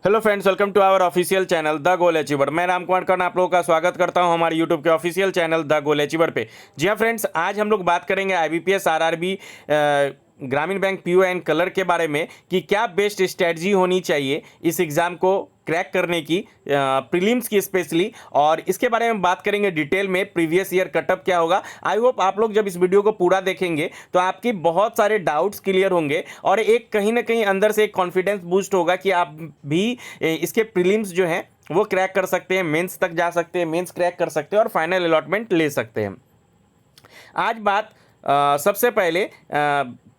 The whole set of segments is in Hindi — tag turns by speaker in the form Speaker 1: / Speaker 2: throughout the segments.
Speaker 1: Hello friends, welcome to our official channel the goal achiever. मैं राम कुमार कर्ण आप लोगों का स्वागत करता हूं हमारे यूट्यूब के official channel the goal achiever पे। जी हाँ फ्रेंड्स, आज हम लोग बात करेंगे आईबीपीएस आरआरबी ग्रामीण बैंक पीओ एंड कलर के बारे में कि क्या बेस्ट स्ट्रेटजी होनी चाहिए इस एग्ज़ाम को क्रैक करने की, प्रीलिम्स की स्पेशली। और इसके बारे में बात करेंगे डिटेल में, प्रीवियस ईयर कटअप क्या होगा। आई होप आप लोग जब इस वीडियो को पूरा देखेंगे तो आपकी बहुत सारे डाउट्स क्लियर होंगे और एक कहीं ना कहीं अंदर से एक कॉन्फिडेंस बूस्ट होगा कि आप भी इसके प्रीलिम्स जो हैं वो क्रैक कर सकते हैं, मेंस तक जा सकते हैं, मेंस क्रैक कर सकते हैं और फाइनल अलॉटमेंट ले सकते हैं। आज बात सबसे पहले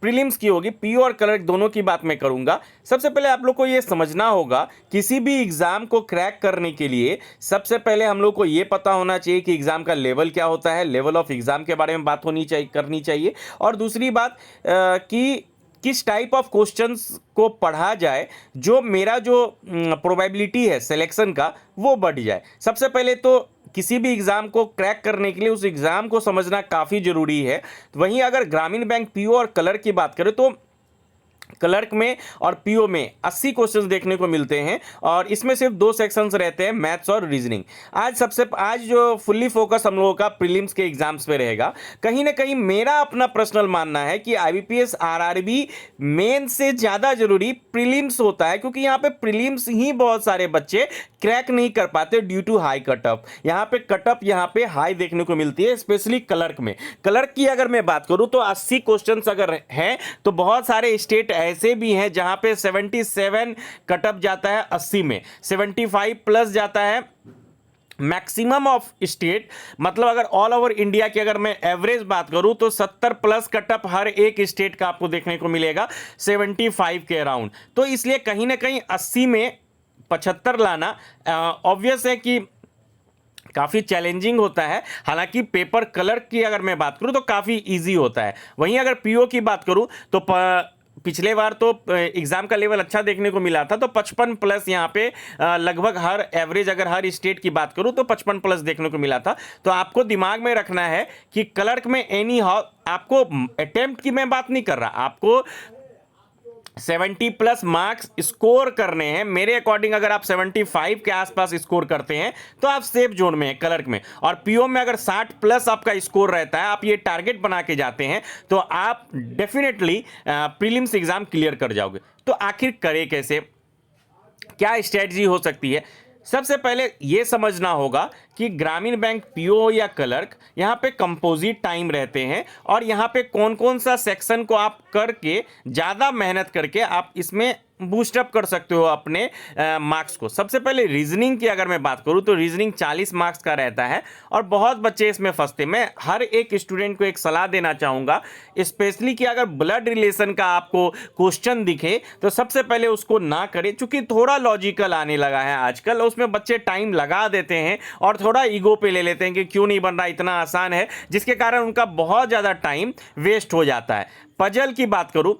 Speaker 1: प्रीलिम्स की होगी, पीओ और कलर दोनों की बात मैं करूंगा। सबसे पहले आप लोग को ये समझना होगा किसी भी एग्जाम को क्रैक करने के लिए सबसे पहले हम लोग को ये पता होना चाहिए कि एग्जाम का लेवल क्या होता है, लेवल ऑफ एग्जाम के बारे में बात होनी चाहिए, करनी चाहिए। और दूसरी बात कि किस टाइप ऑफ क्वेश्चंस को पढ़ा जाए जो मेरा जो प्रोबेबिलिटी है सिलेक्शन का वो बढ़ जाए। सबसे पहले तो किसी भी एग्जाम को क्रैक करने के लिए उस एग्जाम को समझना काफ़ी ज़रूरी है। वहीं अगर ग्रामीण बैंक पीओ और कलर की बात करें तो क्लर्क में और पीओ में 80 क्वेश्चंस देखने को मिलते हैं और इसमें सिर्फ 2 सेक्शंस रहते हैं, मैथ्स और रीजनिंग। आज जो फुल्ली फोकस हम लोगों का प्रीलिम्स के एग्जाम्स पे रहेगा। कहीं ना कहीं मेरा अपना पर्सनल मानना है कि आईबीपीएस आरआरबी मेन से ज़्यादा जरूरी प्रीलिम्स होता है, क्योंकि यहाँ पे प्रीलिम्स ही बहुत सारे बच्चे क्रैक नहीं कर पाते ड्यू टू हाई कटअप। यहाँ पे कटअप यहाँ पे हाई देखने को मिलती है, स्पेशली क्लर्क में। क्लर्क की अगर मैं बात करूँ तो 80 क्वेश्चंस अगर हैं तो बहुत सारे स्टेट ऐसे भी हैं जहां पे 77 कटअप जाता है, 80 में 75 प्लस जाता है मैक्सिमम ऑफ स्टेट। मतलब अगर ऑल ओवर इंडिया की अगर मैं एवरेज बात करूं तो 70 प्लस कटअप हर एक स्टेट का आपको देखने को मिलेगा, 75 के अराउंड। तो इसलिए कहीं ना कहीं 80 में 75 लाना ऑब्वियस है कि काफ़ी चैलेंजिंग होता है। हालांकि पेपर कलर की अगर मैं बात करूं तो काफ़ी इजी होता है। वहीं अगर पीओ की बात करूं तो पिछले बार तो एग्जाम का लेवल अच्छा देखने को मिला था, तो 55 प्लस यहाँ पे लगभग हर एवरेज अगर हर स्टेट की बात करूं तो 55 प्लस देखने को मिला था। तो आपको दिमाग में रखना है कि क्लर्क में एनी हाउ आपको अटेम्प्ट की मैं बात नहीं कर रहा, आपको 70 प्लस मार्क्स स्कोर करने हैं। मेरे अकॉर्डिंग अगर आप 75 के आसपास स्कोर करते हैं तो आप सेफ जोन में हैं क्लर्क में। और पीओ में अगर 60 प्लस आपका स्कोर रहता है, आप ये टारगेट बना के जाते हैं तो आप डेफिनेटली प्रीलिम्स एग्जाम क्लियर कर जाओगे। तो आखिर करें कैसे, क्या स्ट्रेटजी हो सकती है? सबसे पहले यह समझना होगा कि ग्रामीण बैंक पीओ या क्लर्क यहाँ पे कंपोजिट टाइम रहते हैं और यहाँ पे कौन कौन सा सेक्शन को आप करके ज़्यादा मेहनत करके आप इसमें बूस्टअप कर सकते हो अपने मार्क्स को। सबसे पहले रीजनिंग की अगर मैं बात करूं तो रीजनिंग 40 मार्क्स का रहता है और बहुत बच्चे इसमें फंसते। मैं हर एक स्टूडेंट को एक सलाह देना चाहूँगा, स्पेशली कि अगर ब्लड रिलेशन का आपको क्वेश्चन दिखे तो सबसे पहले उसको ना करें, चूंकि थोड़ा लॉजिकल आने लगा है आजकल, उसमें बच्चे टाइम लगा देते हैं और थोड़ा ईगो पे ले लेते हैं कि क्यों नहीं बन रहा, इतना आसान है, जिसके कारण उनका बहुत ज़्यादा टाइम वेस्ट हो जाता है। पजल की बात करूँ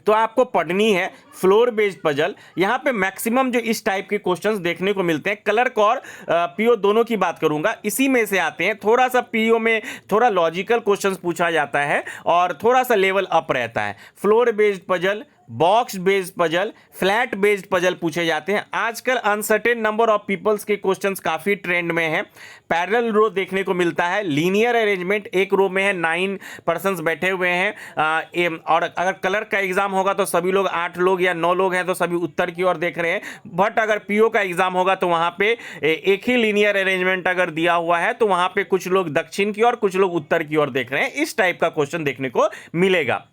Speaker 1: तो आपको पढ़नी है फ्लोर बेस्ड पजल। यहाँ पे मैक्सिमम जो इस टाइप के क्वेश्चंस देखने को मिलते हैं, क्लर्क और पीओ दोनों की बात करूंगा, इसी में से आते हैं। थोड़ा सा पीओ में थोड़ा लॉजिकल क्वेश्चंस पूछा जाता है और थोड़ा सा लेवल अप रहता है। Floor based puzzle, box based puzzle, flat based puzzle पूछे जाते हैं। आजकल अनसर्टेन नंबर ऑफ पीपल्स के क्वेश्चंस काफी ट्रेंड में हैं। पैरेलल रो देखने को मिलता है, लीनियर अरेंजमेंट, एक रो में है 9 पर्सन्स बैठे हुए हैं और अगर क्लर्क का एग्जाम होगा तो सभी लोग 8 लोग या 9 लोग हैं तो सभी उत्तर की ओर देख रहे हैं। बट अगर पीओ का एग्जाम होगा तो वहां पे एक ही लीनियर अरेंजमेंट अगर दिया हुआ है तो वहां पे कुछ लोग दक्षिण की ओर, कुछ लोग उत्तर की ओर देख रहे हैं। इस टाइप का क्वेश्चन देखने को मिलेगा।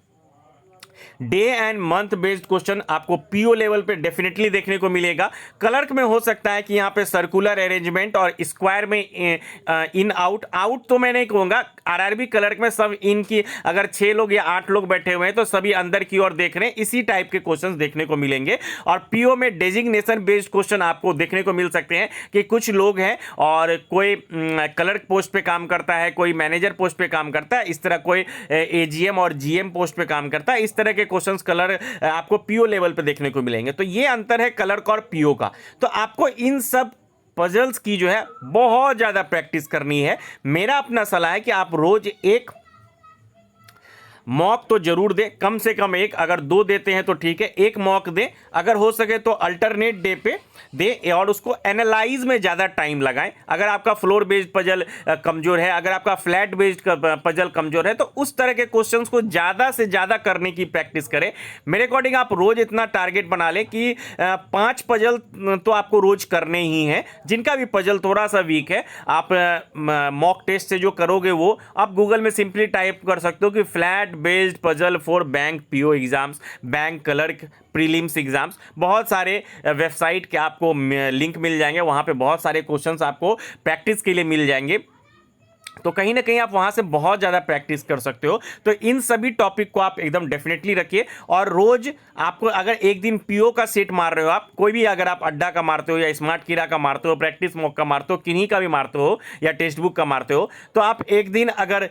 Speaker 1: Day and month based question आपको पीओ लेवल पे डेफिनेटली देखने को मिलेगा। क्लर्क में हो सकता है कि यहाँ पे सर्कुलर अरेंजमेंट और स्क्वायर में इन आउट तो मैं नहीं कहूँगा। आरआरबी क्लर्क में सब इन की अगर 6 लोग या 8 लोग बैठे हुए हैं तो सभी अंदर की ओर देख रहे हैं, इसी टाइप के क्वेश्चंस देखने को मिलेंगे। और पीओ में डेजिग्नेशन बेस्ड क्वेश्चन आपको देखने को मिल सकते हैं कि कुछ लोग हैं और कोई क्लर्क पोस्ट पे काम करता है, कोई मैनेजर पोस्ट पे काम करता है, इस तरह कोई एजीएम और जीएम पोस्ट पे काम करता है। इस तरह के क्वेश्चंस कलर आपको पीओ लेवल पे देखने को मिलेंगे। तो ये अंतर है क्लर्क और पीओ का। तो आपको इन सब पजल्स की जो है बहुत ज्यादा प्रैक्टिस करनी है। मेरा अपना सलाह है कि आप रोज एक मॉक तो जरूर दे, कम से कम एक, अगर 2 देते हैं तो ठीक है, एक मॉक दे, अगर हो सके तो अल्टरनेट डे पे दे और उसको एनालाइज में ज़्यादा टाइम लगाएं। अगर आपका फ्लोर बेस्ड पजल कमज़ोर है, अगर आपका फ्लैट बेस्ड पजल कमज़ोर है, तो उस तरह के क्वेश्चंस को ज़्यादा से ज़्यादा करने की प्रैक्टिस करें। मेरे अकॉर्डिंग आप रोज़ इतना टारगेट बना लें कि 5 पजल तो आपको रोज़ करने ही हैं। जिनका भी पजल थोड़ा सा वीक है, आप मॉक टेस्ट से जो करोगे वो आप गूगल में सिंपली टाइप कर सकते हो कि flat based puzzle for bank PO exams, bank clerk prelims exams. बहुत सारे वेबसाइट के आपको लिंक मिल जाएंगे, वहाँ पे बहुत सारे क्वेश्चंस आपको प्रैक्टिस के लिए मिल जाएंगे, तो कहीं ना कहीं आप वहां से बहुत ज़्यादा प्रैक्टिस कर सकते हो। तो इन सभी टॉपिक को आप एकदम डेफिनेटली रखिए। और रोज आपको अगर एक दिन पीओ का सेट मार रहे हो, आप कोई भी, अगर आप अड्डा का मारते हो या स्मार्ट कीड़ा का मारते हो, प्रैक्टिस मॉक का मारते हो, किन्हीं का भी मारते हो या टेक्स्ट बुक का मारते हो, तो आप एक दिन अगर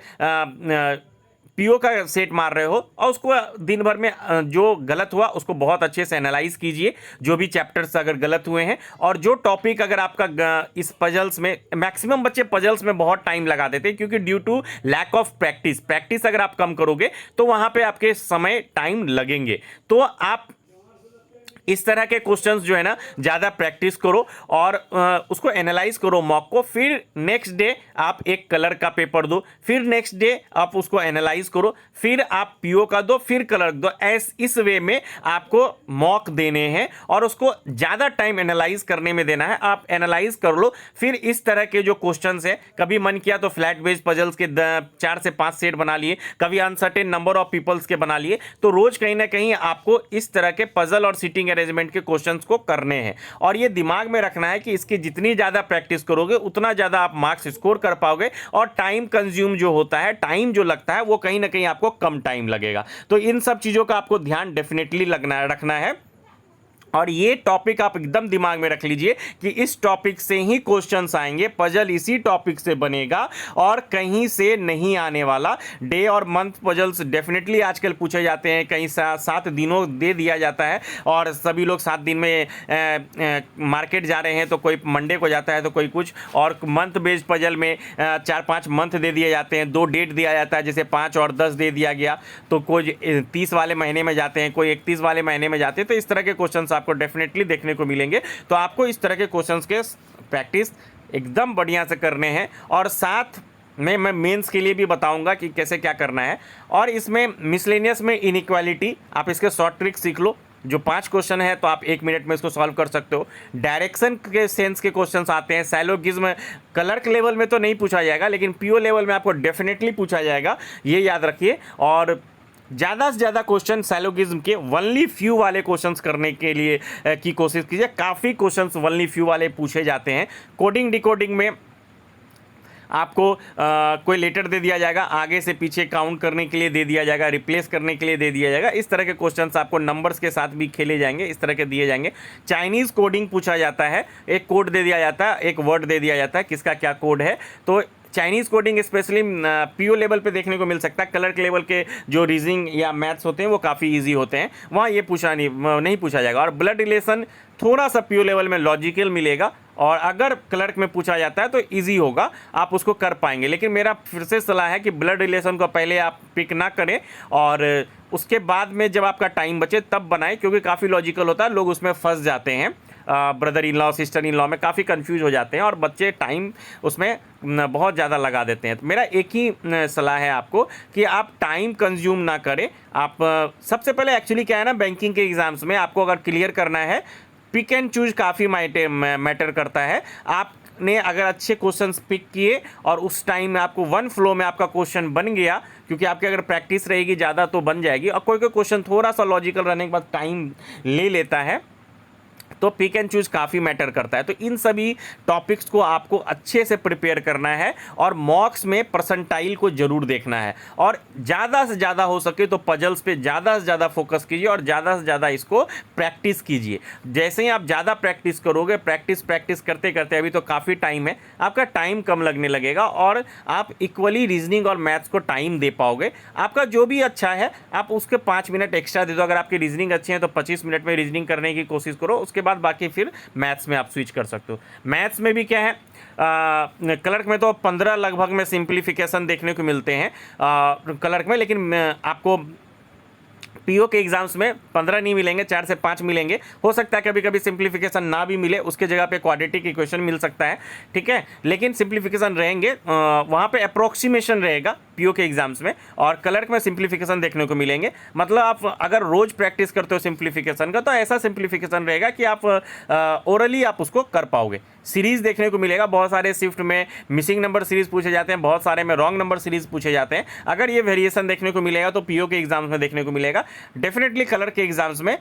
Speaker 1: पीओ का सेट मार रहे हो और उसको दिन भर में जो गलत हुआ उसको बहुत अच्छे से एनालाइज कीजिए, जो भी चैप्टर्स अगर गलत हुए हैं, और जो टॉपिक अगर आपका इस पजल्स में, मैक्सिमम बच्चे पजल्स में बहुत टाइम लगा देते हैं क्योंकि due to lack of practice अगर आप कम करोगे तो वहां पे आपके समय टाइम लगेंगे। तो आप इस तरह के क्वेश्चंस जो है ना ज़्यादा प्रैक्टिस करो और उसको एनालाइज करो मॉक को। फिर नेक्स्ट डे आप एक कलर का पेपर दो, फिर नेक्स्ट डे आप उसको एनालाइज करो, फिर आप पीओ का दो, फिर कलर दो। इस वे में आपको मॉक देने हैं और उसको ज़्यादा टाइम एनालाइज करने में देना है। आप एनालाइज कर लो, फिर इस तरह के जो क्वेश्चंस है, कभी मन किया तो फ्लैट बेस्ड पजल्स के 4 से 5 सेट बना लिए, कभी अनसर्टेन नंबर ऑफ पीपल्स के बना लिए। तो रोज कहीं ना कहीं आपको इस तरह के पजल और सीटिंग अरेंजमेंट के क्वेश्चंस को करने हैं और ये दिमाग में रखना है कि इसकी जितनी ज्यादा प्रैक्टिस करोगे उतना ज्यादा आप मार्क्स स्कोर कर पाओगे और टाइम कंज्यूम जो होता है, टाइम जो लगता है, वो कहीं ना कहीं आपको कम टाइम लगेगा। तो इन सब चीजों का आपको ध्यान डेफिनेटली रखना है और ये टॉपिक आप एकदम दिमाग में रख लीजिए कि इस टॉपिक से ही क्वेश्चंस आएंगे, पजल इसी टॉपिक से बनेगा और कहीं से नहीं आने वाला। डे और मंथ पजल्स डेफिनेटली आजकल पूछे जाते हैं, कहीं 7 दिनों दे दिया जाता है और सभी लोग 7 दिन में मार्केट जा रहे हैं, तो कोई मंडे को जाता है तो कोई कुछ, और मंथ बेस्ड पजल में 4-5 मंथ दे दिए जाते हैं, 2 डेट दिया जाता है, जैसे 5 और 10 दे दिया गया, तो कोई 30 वाले महीने में जाते हैं, कोई 31 वाले महीने में जाते हैं। तो इस तरह के क्वेश्चन आपको डेफिनेटली देखने को मिलेंगे। तो आपको इस तरह के क्वेश्चंस के प्रैक्टिस एकदम बढ़िया से करने हैं और साथ में मैं मेंस के लिए भी बताऊंगा कि कैसे क्या करना है। और इसमें मिसलेनियस में इनइक्वालिटी, आप इसके शॉर्ट ट्रिक सीख लो। जो 5 क्वेश्चन है तो आप 1 मिनट में इसको सॉल्व कर सकते हो। डायरेक्शन के सेंस के क्वेश्चंस आते हैं, सैलोगिज्म क्लर्क लेवल में तो नहीं पूछा जाएगा, लेकिन पीओ लेवल में आपको डेफिनेटली पूछा जाएगा, ये याद रखिए। और ज़्यादा से ज़्यादा क्वेश्चन सैलोगिज्म के वनली फ्यू वाले क्वेश्चंस करने के लिए की कोशिश कीजिए। काफ़ी क्वेश्चंस वनली फ्यू वाले पूछे जाते हैं। कोडिंग डिकोडिंग में आपको कोई लेटर दे दिया जाएगा, आगे से पीछे काउंट करने के लिए दे दिया जाएगा, रिप्लेस करने के लिए दे दिया जाएगा। इस तरह के क्वेश्चंस आपको नंबर्स के साथ भी खेले जाएंगे, इस तरह के दिए जाएंगे। चाइनीज़ कोडिंग पूछा जाता है, एक कोड दे दिया जाता है, एक वर्ड दे दिया जाता है, किसका क्या कोड है। तो Chinese coding specially PO level पे देखने को मिल सकता है। क्लर्क लेवल के जो रीजनिंग या मैथ्स होते हैं वो काफ़ी इजी होते हैं, वहाँ ये नहीं पूछा जाएगा। और ब्लड रिलेशन थोड़ा सा पीओ लेवल में लॉजिकल मिलेगा और अगर क्लर्क में पूछा जाता है तो इजी होगा, आप उसको कर पाएंगे। लेकिन मेरा फिर से सलाह है कि ब्लड रिलेशन को पहले आप पिक ना करें और उसके बाद में जब आपका टाइम बचे तब बनाएं, क्योंकि काफ़ी लॉजिकल होता है, लोग उसमें फंस जाते हैं। Brother in law sister in law में काफ़ी कंफ्यूज हो जाते हैं और बच्चे टाइम उसमें बहुत ज़्यादा लगा देते हैं। तो मेरा एक ही सलाह है आपको कि आप टाइम कंज्यूम ना करें। आप सबसे पहले एक्चुअली क्या है ना, बैंकिंग के एग्ज़ाम्स में आपको अगर क्लियर करना है, पिक एंड चूज काफ़ी मैटर करता है। आपने अगर अच्छे क्वेश्चंस पिक किए और उस टाइम में आपको वन फ्लो में आपका क्वेश्चन बन गया, क्योंकि आपकी अगर प्रैक्टिस रहेगी ज़्यादा तो बन जाएगी, और कोई क्वेश्चन थोड़ा सा लॉजिकल रहने के बाद टाइम ले लेता है, तो पिक एंड चूज काफ़ी मैटर करता है। तो इन सभी टॉपिक्स को आपको अच्छे से प्रिपेयर करना है और मॉक्स में परसेंटाइल को जरूर देखना है और ज़्यादा से ज़्यादा हो सके तो पजल्स पे ज़्यादा से ज़्यादा फोकस कीजिए और ज़्यादा से ज़्यादा इसको प्रैक्टिस कीजिए। जैसे ही आप ज़्यादा प्रैक्टिस करोगे, प्रैक्टिस करते करते, अभी तो काफ़ी टाइम है, आपका टाइम कम लगने लगेगा और आप इक्वली रीजनिंग और मैथ्स को टाइम दे पाओगे। आपका जो भी अच्छा है आप उसके 5 मिनट एक्स्ट्रा दे दो। अगर आपकी रीजनिंग अच्छी है तो 25 मिनट में रीजनिंग करने की कोशिश करो, उसके बाद बाकी फिर मैथ्स में आप स्विच कर सकते हो। मैथ्स में भी क्या है, क्लर्क में तो 15 लगभग में सिंप्लीफिकेशन देखने को मिलते हैं क्लर्क में, लेकिन आपको पीओ के एग्जाम्स में 15 नहीं मिलेंगे, 4 से 5 मिलेंगे। हो सकता है कभी कभी सिंप्लीफिकेशन ना भी मिले, उसके जगह पे क्वाड्रेटिक इक्वेशन मिल सकता है, ठीक है, लेकिन सिंप्लीफिकेशन रहेंगे, वहाँ पे अप्रोक्सीमेशन रहेगा पीओ के एग्जाम्स में, और क्लर्क में सिंप्लीफिकेशन देखने को मिलेंगे। मतलब आप अगर रोज प्रैक्टिस करते हो सिंप्लीफिकेशन का तो ऐसा सिंप्लीफिकेशन रहेगा कि आप ओरली आप उसको कर पाओगे। सीरीज देखने को मिलेगा, बहुत सारे शिफ्ट में मिसिंग नंबर सीरीज पूछे जाते हैं, बहुत सारे में रॉन्ग नंबर सीरीज पूछे जाते हैं। अगर ये वेरिएशन देखने को मिलेगा तो पीओ के एग्जाम्स में देखने को मिलेगा। डेफिनेटली कलर के एग्जाम्स में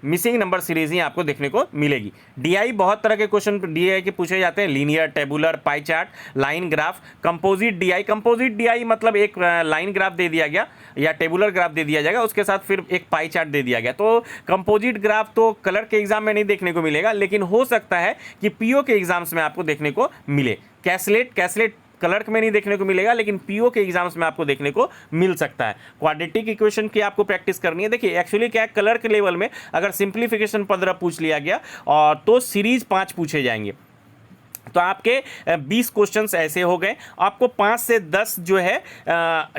Speaker 1: मिसिंग नंबर सीरीज ही आपको देखने को मिलेगी। डीआई बहुत तरह के क्वेश्चन डीआई के पूछे जाते हैं, linear, tabular, pie chart, line graph, composite DI. Composite DI मतलब एक लाइन ग्राफ दे दिया गया या टेबुलर ग्राफ दे दिया जाएगा, उसके साथ फिर एक पाई चार्ट दे दिया गया। तो कंपोजिट ग्राफ तो कलर के एग्जाम में नहीं देखने को मिलेगा, लेकिन हो सकता है कि पीओ के एग्जाम्स में आपको देखने को मिले। कैसलेट क्लर्क में नहीं देखने को मिलेगा, लेकिन पीओ के एग्जाम्स में आपको देखने को मिल सकता है। क्वाड्रेटिक इक्वेशन की आपको प्रैक्टिस करनी है। देखिए एक्चुअली क्या है, क्लर्क लेवल में अगर सिंप्लीफिकेशन 15 पूछ लिया गया और तो सीरीज 5 पूछे जाएंगे, तो आपके 20 क्वेश्चंस ऐसे हो गए। आपको 5 से 10 जो है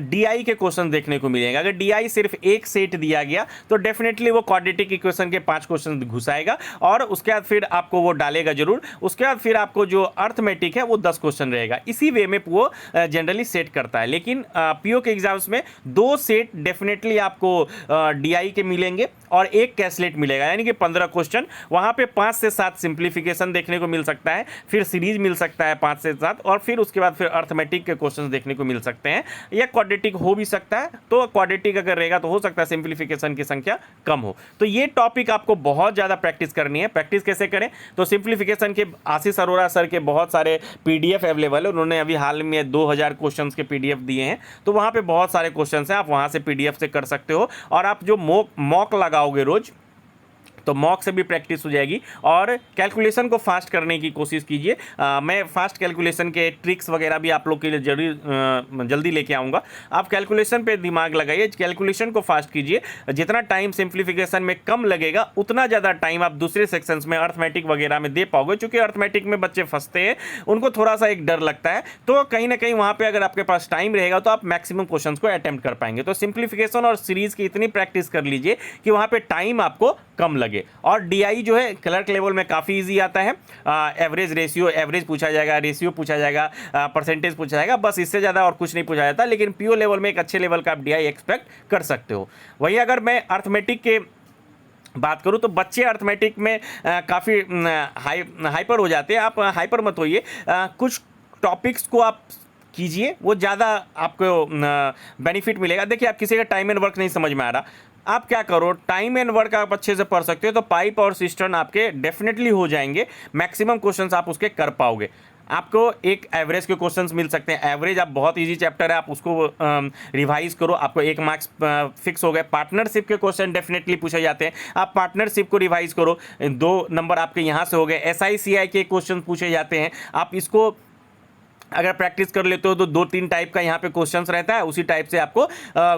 Speaker 1: डीआई के क्वेश्चन देखने को मिलेंगे। अगर डीआई सिर्फ एक सेट दिया गया तो डेफिनेटली वो क्वाड्रेटिक इक्वेशन के 5 क्वेश्चन घुसाएगा और उसके बाद फिर आपको वो डालेगा जरूर। उसके बाद फिर आपको जो अर्थमेटिक है वो 10 क्वेश्चन रहेगा। इसी वे में वो जनरली सेट करता है। लेकिन पीओ के एग्जाम्स में 2 सेट डेफिनेटली आपको डीआई के मिलेंगे और एक कैसलेट मिलेगा, यानी कि 15 क्वेश्चन। वहाँ पे 5 से 7 सिंप्लीफिकेशन देखने को मिल सकता है, फिर सीरीज मिल सकता है 5 से 7, और फिर उसके बाद फिर अर्थमेटिक के क्वेश्चंस देखने को मिल सकते हैं, या क्वाड्रेटिक हो भी सकता है। तो क्वाड्रेटिक अगर रहेगा तो हो सकता है सिंप्लीफिकेशन की संख्या कम हो। तो ये टॉपिक आपको बहुत ज़्यादा प्रैक्टिस करनी है। प्रैक्टिस कैसे करें, तो सिंप्लीफिकेशन के आशीष अरोड़ा सर के बहुत सारे पीडीएफ अवेलेबल है। उन्होंने अभी हाल में 2000 क्वेश्चन के पीडीएफ दिए हैं, तो वहाँ पर बहुत सारे क्वेश्चन हैं, आप वहाँ से पीडीएफ से कर सकते हो। और आप जो मॉक लगाओगे रोज, तो मॉक से भी प्रैक्टिस हो जाएगी। और कैलकुलेशन को फास्ट करने की कोशिश कीजिए। मैं फास्ट कैलकुलेशन के ट्रिक्स वगैरह भी आप लोग के लिए जल्दी लेके आऊँगा। आप कैलकुलेशन पे दिमाग लगाइए, कैलकुलेशन को फास्ट कीजिए। जितना टाइम सिंप्लीफिकेशन में कम लगेगा उतना ज़्यादा टाइम आप दूसरे सेक्शंस में अर्थमेटिक वगैरह में दे पाओगे। चूँकि अर्थमेटिक में बच्चे फंसते हैं, उनको थोड़ा सा एक डर लगता है, तो कहीं ना कहीं वहाँ पर अगर आपके पास टाइम रहेगा तो आप मैक्सिमम क्वेश्चन को अटैम्प्ट कर पाएंगे। तो सिंप्लीफिकेशन और सीरीज की इतनी प्रैक्टिस कर लीजिए कि वहाँ पर टाइम आपको कम लगे। और डीआई जो है क्लर्क लेवल में काफ़ी इजी आता है। एवरेज रेशियो, एवरेज पूछा जाएगा, रेशियो पूछा जाएगा, परसेंटेज पूछा जाएगा, बस इससे ज़्यादा और कुछ नहीं पूछा जाता। लेकिन पीओ लेवल में एक अच्छे लेवल का आप डीआई एक्सपेक्ट कर सकते हो। वही अगर मैं अर्थमेटिक के बात करूँ तो बच्चे अर्थमेटिक में काफ़ी हाइपर हो जाते हैं। आप हाइपर मत होइए, कुछ टॉपिक्स को आप कीजिए, वो ज़्यादा आपको बेनिफिट मिलेगा। देखिए आप किसी का टाइम एंड वर्क नहीं समझ में आ रहा, आप क्या करो, टाइम एंड वर्क आप अच्छे से पढ़ सकते हो तो पाइप और सिस्टर्न आपके डेफिनेटली हो जाएंगे। मैक्सिमम क्वेश्चंस आप उसके कर पाओगे। आपको एक एवरेज के क्वेश्चंस मिल सकते हैं। एवरेज आप बहुत इजी चैप्टर है, आप उसको रिवाइज करो, आपको 1 मार्क्स फिक्स हो गए। पार्टनरशिप के क्वेश्चन डेफिनेटली पूछे जाते हैं, आप पार्टनरशिप को रिवाइज करो, 2 नंबर आपके यहाँ से हो गए। SICI के क्वेश्चन पूछे जाते हैं, आप इसको अगर प्रैक्टिस कर लेते हो तो 2-3 टाइप का यहाँ पे क्वेश्चंस रहता है, उसी टाइप से आपको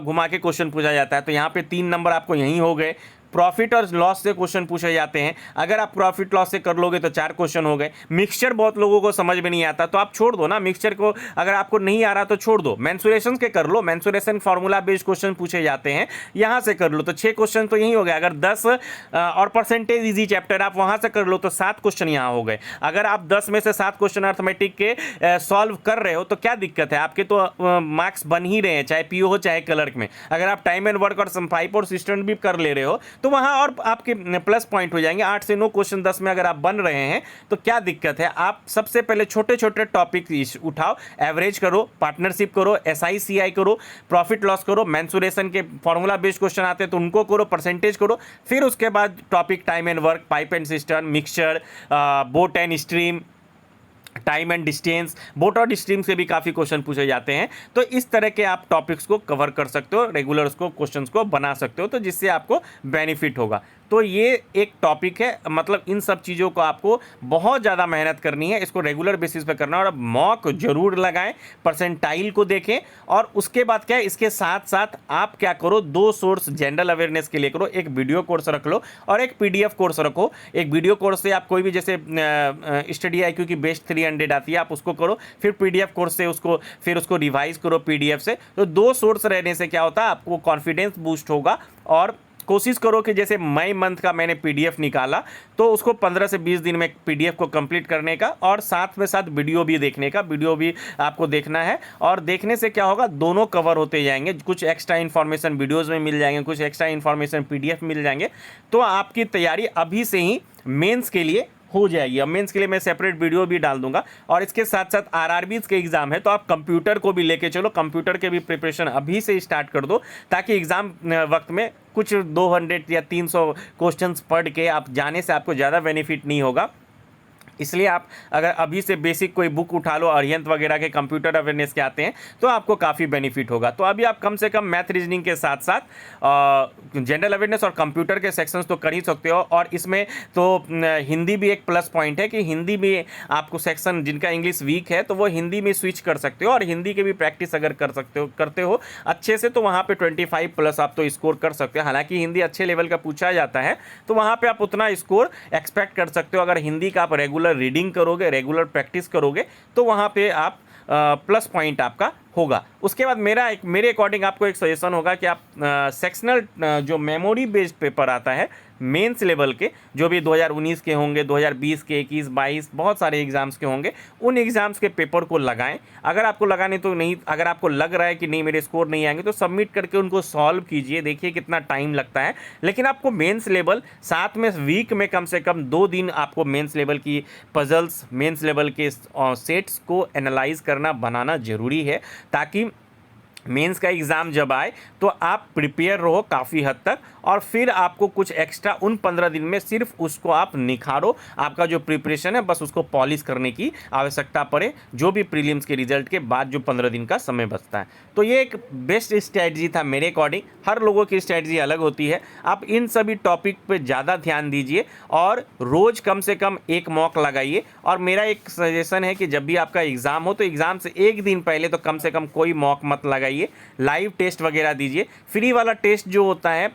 Speaker 1: घुमा के क्वेश्चन पूछा जाता है। तो यहाँ पे 3 नंबर आपको यहीं हो गए। प्रॉफिट और लॉस से क्वेश्चन पूछे जाते हैं, अगर आप प्रॉफिट लॉस से कर लोगे तो 4 क्वेश्चन हो गए। मिक्सचर बहुत लोगों को समझ में नहीं आता, तो आप छोड़ दो ना मिक्सचर को, अगर आपको नहीं आ रहा तो छोड़ दो। मेंसुरेशन के कर लो, मेंसुरेशन फार्मूला बेस्ड क्वेश्चन पूछे जाते हैं, यहाँ से कर लो तो 6 क्वेश्चन तो यही हो गए। अगर 10 और परसेंटेज इजी चैप्टर आप वहाँ से कर लो तो 7 क्वेश्चन यहाँ हो गए। अगर आप 10 में से 7 क्वेश्चन अर्थमेटिक के सॉल्व कर रहे हो तो क्या दिक्कत है, आपके तो मार्क्स बन ही रहे हैं, चाहे पीओ हो चाहे क्लर्क में। अगर आप टाइम एंड वर्क और पाइप और सिस्टम भी कर ले रहे हो तो वहाँ और आपके प्लस पॉइंट हो जाएंगे। 8 से 9 क्वेश्चन 10 में अगर आप बन रहे हैं तो क्या दिक्कत है। आप सबसे पहले छोटे छोटे टॉपिक उठाओ, एवरेज करो, पार्टनरशिप करो, SICI करो, प्रॉफिट लॉस करो, मेंसुरेशन के फॉर्मूला बेस्ड क्वेश्चन आते हैं तो उनको करो, परसेंटेज करो। फिर उसके बाद topic time and work, pipe and system, mixture, boat and stream, time and distance, boat और स्ट्रीम से भी काफ़ी क्वेश्चन पूछे जाते हैं। तो इस तरह के आप टॉपिक्स को कवर कर सकते हो, रेगुलर उसको क्वेश्चंस को बना सकते हो, तो जिससे आपको बेनिफिट होगा। तो ये एक टॉपिक है, मतलब इन सब चीज़ों को आपको बहुत ज़्यादा मेहनत करनी है, इसको रेगुलर बेसिस पे करना है और मॉक जरूर लगाएं, परसेंटाइल को देखें। और उसके बाद क्या है, इसके साथ साथ आप क्या करो, 2 सोर्स जनरल अवेयरनेस के लिए करो, एक वीडियो कोर्स रख लो और एक पीडीएफ कोर्स रखो। एक वीडियो कोर्स से आप कोई भी जैसे स्टडी IQ की बेस्ट 300 आती है, आप उसको करो, फिर पीडीएफ कोर्स से उसको रिवाइज करो पीडीएफ से। तो 2 सोर्स रहने से क्या होता है, आपको कॉन्फिडेंस बूस्ट होगा। और कोशिश करो कि जैसे मई मंथ का मैंने पीडीएफ निकाला तो उसको 15 से 20 दिन में पीडीएफ को कंप्लीट करने का, और साथ में साथ वीडियो भी देखने का, वीडियो भी आपको देखना है। और देखने से क्या होगा, दोनों कवर होते जाएंगे, कुछ एक्स्ट्रा इन्फॉर्मेशन वीडियोज़ में मिल जाएंगे, कुछ एक्स्ट्रा इन्फॉर्मेशन पीडीएफ मिल जाएंगे। तो आपकी तैयारी अभी से ही मेंस के लिए हो जाएगी। अब मेंस के लिए मैं सेपरेट वीडियो भी डाल दूंगा। और इसके साथ साथ आरआरबीज के एग्जाम है, तो आप कंप्यूटर को भी लेके चलो, कंप्यूटर के भी प्रिपरेशन अभी से स्टार्ट कर दो, ताकि एग्जाम वक्त में कुछ 200 या 300 क्वेश्चंस पढ़ के आप जाने से आपको ज़्यादा बेनिफिट नहीं होगा। इसलिए आप अगर अभी से बेसिक कोई बुक उठा लो, अरिहंत वगैरह के कंप्यूटर अवेयरनेस के आते हैं, तो आपको काफ़ी बेनिफिट होगा। तो अभी आप कम से कम मैथ रीजनिंग के साथ साथ जनरल अवेयरनेस और कंप्यूटर के सेक्शंस तो कर ही सकते हो। और इसमें तो हिंदी भी एक प्लस पॉइंट है कि हिंदी में आपको सेक्शन, जिनका इंग्लिश वीक है तो वो हिंदी में स्विच कर सकते हो, और हिंदी के भी प्रैक्टिस अगर करते हो अच्छे से, तो वहाँ पे 25 प्लस आप तो स्कोर कर सकते हो। हालांकि हिंदी अच्छे लेवल का पूछा जाता है, तो वहाँ पे आप उतना स्कोर एक्सपेक्ट कर सकते हो। अगर हिंदी का आप रेगुलर रीडिंग करोगे, रेगुलर प्रैक्टिस करोगे, तो वहाँ पे आप प्लस पॉइंट आपका होगा। उसके बाद मेरे अकॉर्डिंग आपको एक सजेशन होगा कि आप सेक्शनल जो मेमोरी बेस्ड पेपर आता है मेंस लेवल के, जो भी 2019 के होंगे, 2020 के, 21, 22 बहुत सारे एग्जाम्स के होंगे, उन एग्जाम्स के पेपर को लगाएं। अगर आपको लगाने तो नहीं, अगर आपको लग रहा है कि नहीं मेरे स्कोर नहीं आएंगे, तो सबमिट करके उनको सॉल्व कीजिए, देखिए कितना टाइम लगता है। लेकिन आपको मेंस लेवल साथ में वीक में कम से कम 2 दिन आपको मेंस लेवल की पजल्स, मेंस लेवल के सेट्स को एनालाइज करना, बनाना जरूरी है, ताकि मेंस का एग्ज़ाम जब आए तो आप प्रिपेयर रहो काफ़ी हद तक। और फिर आपको कुछ एक्स्ट्रा उन 15 दिन में सिर्फ उसको आप निखारो, आपका जो प्रिपरेशन है बस उसको पॉलिश करने की आवश्यकता पड़े, जो भी प्रीलिम्स के रिजल्ट के बाद जो 15 दिन का समय बचता है। तो ये एक बेस्ट स्ट्रैटेजी था मेरे अकॉर्डिंग। हर लोगों की स्ट्रैटेजी अलग होती है। आप इन सभी टॉपिक पे ज़्यादा ध्यान दीजिए और रोज़ कम से कम एक मॉक लगाइए। और मेरा एक सजेशन है कि जब भी आपका एग्ज़ाम हो तो एग्ज़ाम से एक दिन पहले तो कम से कम कोई मॉक मत लगाइए, लाइव टेस्ट वगैरह दीजिए। फ्री वाला टेस्ट जो होता है,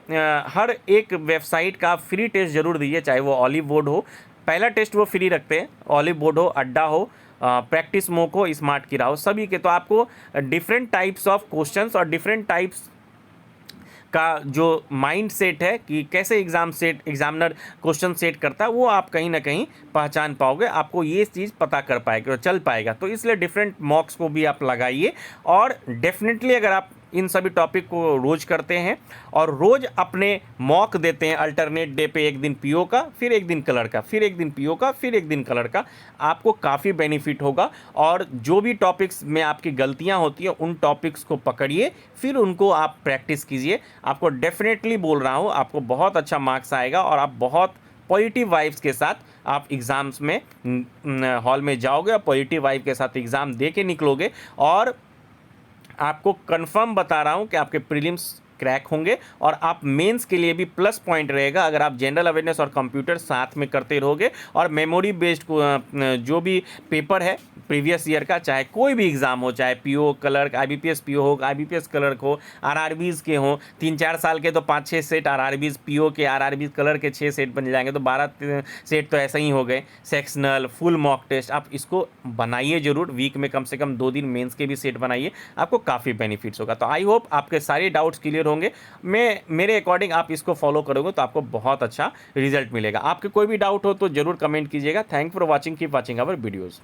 Speaker 1: हर एक वेबसाइट का फ्री टेस्ट जरूर दीजिए, चाहे वो ऑलिव बोर्ड हो, पहला टेस्ट वो फ्री रखते हैं, ऑलिव बोर्ड हो, अड्डा हो, प्रैक्टिस मोक हो, स्मार्ट किरा हो, सभी के। तो आपको डिफरेंट टाइप्स ऑफ क्वेश्चंस और डिफरेंट टाइप्स का जो माइंड सेट है कि कैसे एग्जामिनर क्वेश्चन सेट करता है, वो आप कहीं ना कहीं पहचान पाओगे, आपको ये चीज़ पता कर पाएगा, चल पाएगा। तो इसलिए डिफरेंट मॉक्स को भी आप लगाइए। और डेफिनेटली अगर आप इन सभी टॉपिक को रोज़ करते हैं और रोज़ अपने मॉक देते हैं, अल्टरनेट डे पे एक दिन पीओ का, फिर एक दिन कलर का, फिर एक दिन पीओ का, फिर एक दिन कलर का, आपको काफ़ी बेनिफिट होगा। और जो भी टॉपिक्स में आपकी गलतियां होती हैं उन टॉपिक्स को पकड़िए, फिर उनको आप प्रैक्टिस कीजिए। आपको डेफिनेटली बोल रहा हूँ, आपको बहुत अच्छा मार्क्स आएगा और आप बहुत पॉजिटिव वाइब्स के साथ आप एग्ज़ाम्स में हॉल में जाओगे और पॉजिटिव वाइब के साथ एग्ज़ाम दे के निकलोगे। और आपको कंफर्म बता रहा हूं कि आपके प्रीलिम्स क्रैक होंगे और आप मेंस के लिए भी प्लस पॉइंट रहेगा अगर आप जनरल अवेयरनेस और कंप्यूटर साथ में करते रहोगे। और मेमोरी बेस्ड जो भी पेपर है प्रीवियस ईयर का, चाहे कोई भी एग्ज़ाम हो, चाहे पीओ क्लर्क, आईबीपीएस पीओ हो, आईबीपीएस क्लर्क हो, आरआरबीज़ के हों, 3-4 साल के तो 5-6 सेट आरआरबीज़ पीओ के, आरआरबीज़ क्लर्क के 6 सेट बन जाएंगे, तो 12 सेट तो ऐसे ही हो गए। सेक्शनल फुल मॉक टेस्ट आप इसको बनाइए ज़रूर, वीक में कम से कम 2 दिन मेंस के भी सेट बनाइए, आपको काफ़ी बेनिफिट्स होगा। तो आई होप आपके सारे डाउट्स क्लियर होंगे। मेरे अकॉर्डिंग आप इसको फॉलो करोगे तो आपको बहुत अच्छा रिजल्ट मिलेगा। आपके कोई भी डाउट हो तो जरूर कमेंट कीजिएगा। Thank for watching, keep watching our videos.